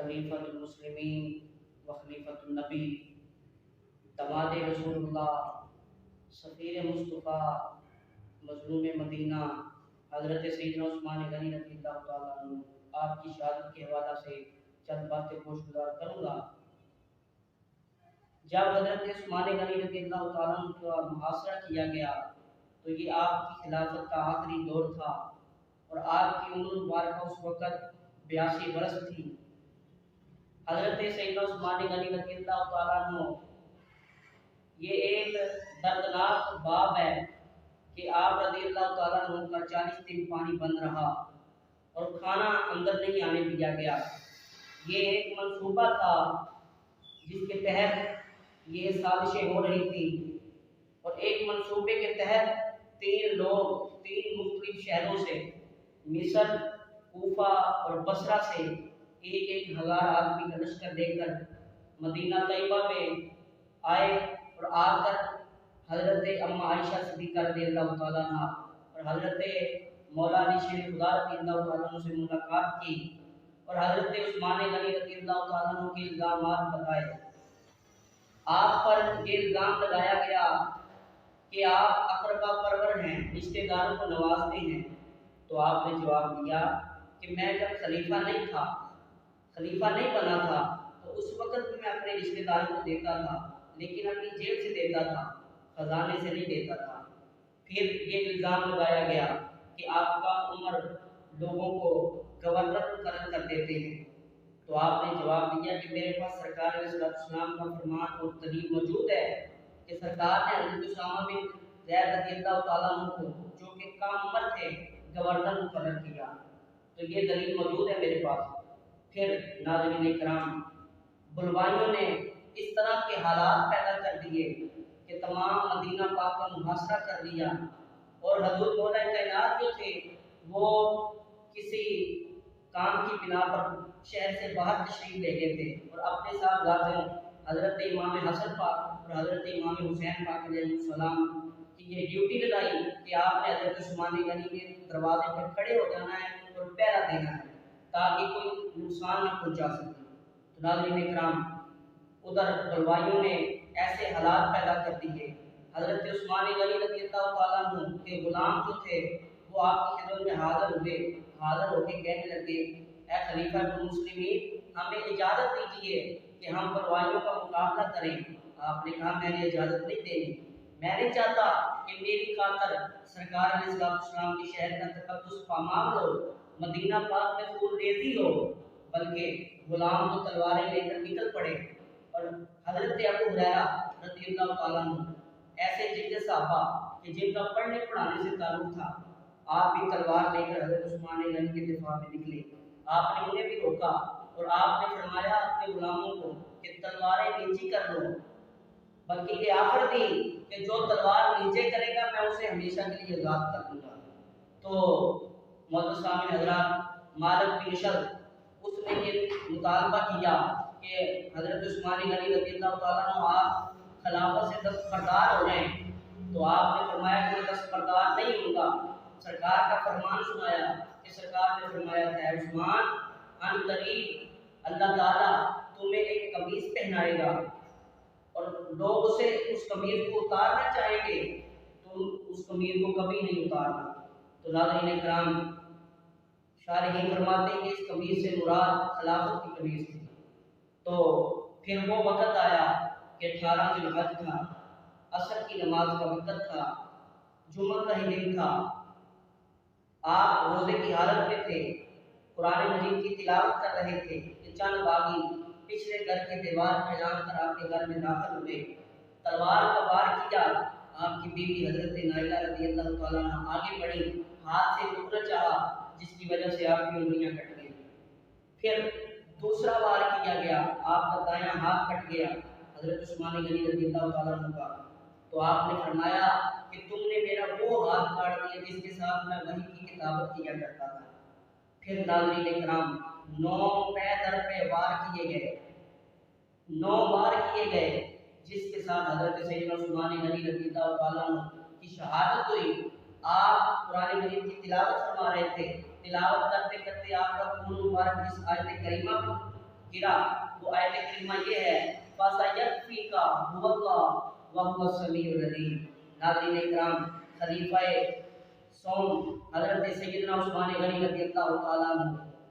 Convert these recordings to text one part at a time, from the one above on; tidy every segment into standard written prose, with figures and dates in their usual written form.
खलीफत मुस्लिमीन व खलीफत नबी दमाद रसूलुल्लाह सफ़ीर मुस्तफ़ा मज़लूम मदीना हज़रत सैयदना उस्मान गनी रज़ियल्लाहु तआला अन्हु आपकी शहादत के हवाला से चंद बातें गोशगुजार करूँगा। जब हज़रत उस्मान गनी रज़ियल्लाहु तआला अन्हु का मुहासरा किया गया तो ये आपकी खिलाफत का आखिरी दौर था और आपकी उम्र मुबारक उस वक़्त 82 बरस थी। हज़रत सैयदना उस्मान गनी रज़ियल्लाहु तआला अन्हु ये एक दर्दनाक बाब है कि आप रज़ियल्लाहु तआला अन्हु का 40 दिन पानी बंद रहा और खाना अंदर नहीं आने दिया गया। ये एक मंसूबा था जिसके तहत ये साजिशें हो रही थी और एक मंसूबे के तहत 3 लोग 3 मुख्तलिफ शहरों से मिस्र, कूफा और बसरा से एक हज़ार आदमी का लश्कर लेकर मदीना तैयबा में आए और आकर हज़रत अम्मा आयशा सिद्दीक़ा रज़ियल्लाहु तआला अन्हा और हज़रत मौला अली शेर खुदा रज़ियल्लाहु तआला अन्हु से मुलाकात की और हज़रत उस्मान गनी रज़ियल्लाहु तआला अन्हु के इल्ज़ामात बताए। आप पर ये इल्ज़ाम लगाया गया कि आप अक़रबा परवर हैं, रिश्तेदारों को नवाजते हैं। तो आपने जवाब दिया कि मैं जब खलीफा नहीं बना था तो उस वक़्त भी मैं अपने रिश्तेदारों को देता था, लेकिन अपनी जेब से देता था, खजाने से नहीं देता था। फिर ये इल्ज़ाम लगाया गया कि आपका उमर लोगों को गवर्नर मुकर्रर कर देते हैं। तो आपने जवाब दिया कि मेरे पास सरकार अलैहिस्सलाम का फरमान और दलील मौजूद है कि सरकार ने हज़रत उसामा बिन ज़ैद रज़ियल्लाहु तआला अन्हु को जो कि कम उम्र थे गवर्नर मुकर्रर किया। तो ये दलील मौजूद है मेरे पास। फिर नाज़रीन इकराम, बुलवाइयों ने इस तरह के हालात पैदा कर दिए कि तमाम मदीना पाक का मुहासरा कर लिया और हज़रत मौला कायनात जो थे वो किसी काम की बिना पर शहर से बाहर तशरीफ ले गए थे और अपने साथ लाज़िम हज़रत इमाम हसन पाक और हज़रत इमाम हुसैन पाक अलैहिस्सलाम की ये ड्यूटी लगाई कि आपने हज़रत उस्मान गनी के दरवाजे पर खड़े हो जाना है और पहरा देना है ताकि कोई नुकसान न पहुंचा सके। तो नाज़रीन इकराम, उधर बुलवाइयों ने ऐसे हालात पैदा कर दिए। हज़रत उस्मान गनी रज़ियल्लाहु तआला अन्हु के गुलाम जो थे वो आपकी खिदमत में हाज़िर होकर कहने लगे, ऐ खलीफा मुस्लिमीन, हमें इजाज़त दीजिए कि हम बुलवाइयों का मुकाबला करें। आपने कहा मैंने इजाज़त नहीं देनी, मैं नहीं चाहता कि मेरी खातर सरकार अलैहिस्सलाम के शहर का तकद्दुस पामाल हो, मदीना पाक में खून रेज़ी हो, बल्कि गुलाम तो तलवारें लेकर निकल पड़े। और हज़रत अबू हुरैरा रज़ियल्लाहु तआला अन्हु ऐसे जितने सहाबा कि जिनका पढ़ने पढ़ाने से ताल्लुक़ था, आप भी तलवार लेकर हज़रत उस्मान गनी के दिफा में निकले। आपने उन्हें भी रोका और आपने फरमाया अपने गुलामों को कि तलवारें नीची कर लो, बल्कि ये ऑफर दी कि जो तलवार नीचे करेगा मैं उसे हमेशा के लिए आज़ाद कर दूंगा। तो मौजूद सामने हज़रात मालिक बिन शर्फ उसने ये मुतालबा किया कि हज़रत उस्मान गनी रज़ियल्लाहु तआला अन्हु आप खिलाफत से दस्तबरदार हो जाएं। तो आपने फरमाया कि मैं दस्तबरदार नहीं होगा। सरकार का फरमान सुनाया कि सरकार ने फरमाया है उस्मान अन करीब अल्लाह ताला तुम्हें एक कमीज पहनाएगा और लोग उसे उस कमीज को उतारना चाहेंगे, तुम उस कमीज को कभी नहीं उतारना। तो नाज़रीन इकराम, शारिहीन फरमाते हैं कि इस कमीज से मुराद खिलाफत की कमीज थी। तो फिर वो वक़्त आया कि 18 ज़िलहज था, असर की नमाज का वक़्त था, जुम्मा का ही दिन था। आप रोज़े की हालत में थे, कुरान मजीद की तिलावत कर रहे थे कि चंद बागी पिछले घर की दीवार फैलान कर आपके घर में दाखिल हुए। तलवार का वार किया, आपकी बीवी हज़रत नाइला रज़ियल्लाहु तआला अन्हा आगे बढ़ी, हाथ से टुकड़ा चाहा जिसकी वजह से आपकी उंगलियां कट गई। फिर दूसरा वार किया गया, आपका दायां हाथ कट गया हज़रत उस्मान गनी रज़ियल्लाहु तआला अन्हु का। तो आपने फरमाया कि तुमने मेरा वो हाथ काट दिया जिसके साथ मैं वही की किताबत किया करता था। फिर नाज़रीन इकराम, 9 पैदर पे वार किए गए, 9 वार किए गए, जिसके साथ हज़रत सैयदना उस्मान गनी रज़ियल्लाहु तआला अन्हु की शहादत हुई। आप कुरान मजीद की तिलावत फरमा रहे थे, तिलावत करते करते आपका खून मुबारक जिस आयत करीमा गिरा, वो आयत करीमा ये है फसयकफीका हुवल्लाह व हुवस समीउल अलीम। नाज़रीन इकराम, खलीफा सौम हज़रत सैयदना उस्मान गनी रज़ियल्लाहु ताला अन्हु,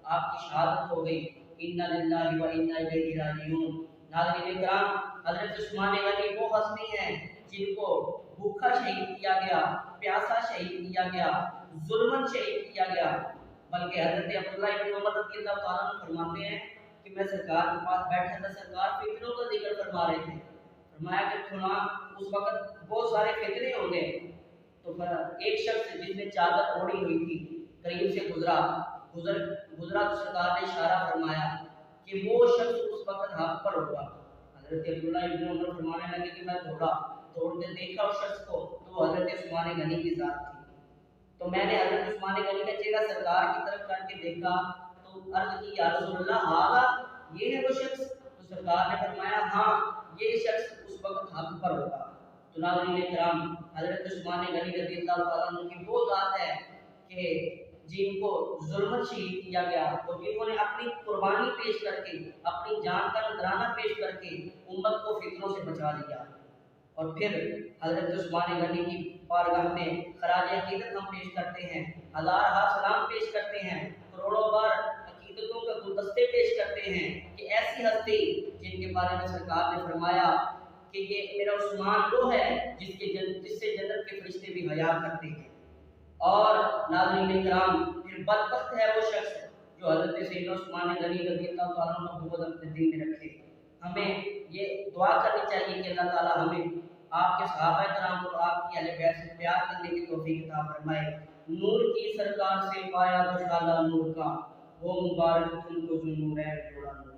आपकी शहादत हो गई। इन्ना लिल्लाहि व इन्ना इलैहि राजिऊन। नाज़रीन इकराम, हज़रत उस्मान गनी वो हस्ती हैं जिनको भूखा शहीद किया गया, प्यासा शहीद किया गया, जुल्मन शहीद किया गया। बल्कि हज़रत अब्दुल्लाह इब्न उमर रज़ियल्लाहु ताला अन्हु फरमाते हैं कि मैं सरकार के पास बैठा था, सरकार फितनों का जिक्र फरमा रहे थे। फरमाया कि सुना उस वक्त बहुत सारे फितने होंगे। तो फिर एक शख्स जिसने चादर ओढ़ी हुई थी करीब से गुजरा तो सरकार ने इशारा फरमाया कि वो शख्स उस वक्त हक पर होगा। हजरत अब्दुल्ला इब्न उमर फरमाने लगे कि मैं दौड़ते देखा उस शख्स को, तो वो हजरत उस्मान गनी की जात थी। तो मैंने हजरत उस्मान गनी का चेहरा सरकार की तरफ करके देखा, तो अर्ज की या रसूलल्लाह हागा, ये है वो शख्स? तो सरकार ने फरमाया हाँ, ये शख्स उस वक्त हक पर होगा। तो नाज़रीन इकराम, हजरत उस्मान गनी रज़ियल्लाहु ताला अन्हु की वो जात है कि जिनको जुल्म शहीद किया गया, तो जिन्होंने अपनी कुर्बानी पेश करके, अपनी जान का नजराना पेश करके उम्मत को फितनों से बचा लिया। और फिर हजरत उस्मान गनी की बारगाह में खराज अकीदत हम पेश करते हैं, हजार सलाम पेश करते हैं, करोड़ों बार अकीदतों का गुलदस्ते पेश करते हैं कि ऐसी हस्ती जिनके बारे में सरकार ने फरमाया कि ये मेरा उस्मान वो है जिससे जन्नत के फरिश्ते भी हया करते हैं। और नाज़रीन इकराम, फिर बदबख्त है वो शख्स जो हज़रत सैयदना उस्मान गनी रज़ियल्लाहु ताला अन्हु को बहुत अपने दिल में रखे। हमें ये दुआ करनी चाहिए कि अल्लाह ताला हमें आपके सहाबा कराम और आपकी अहले बैत से प्यार करने की तौफीक अता फरमाए। नूर की सरकार से पाया दुशाला नूर का, वो मुबारक तुमको जो नूर है जोड़ा नूर।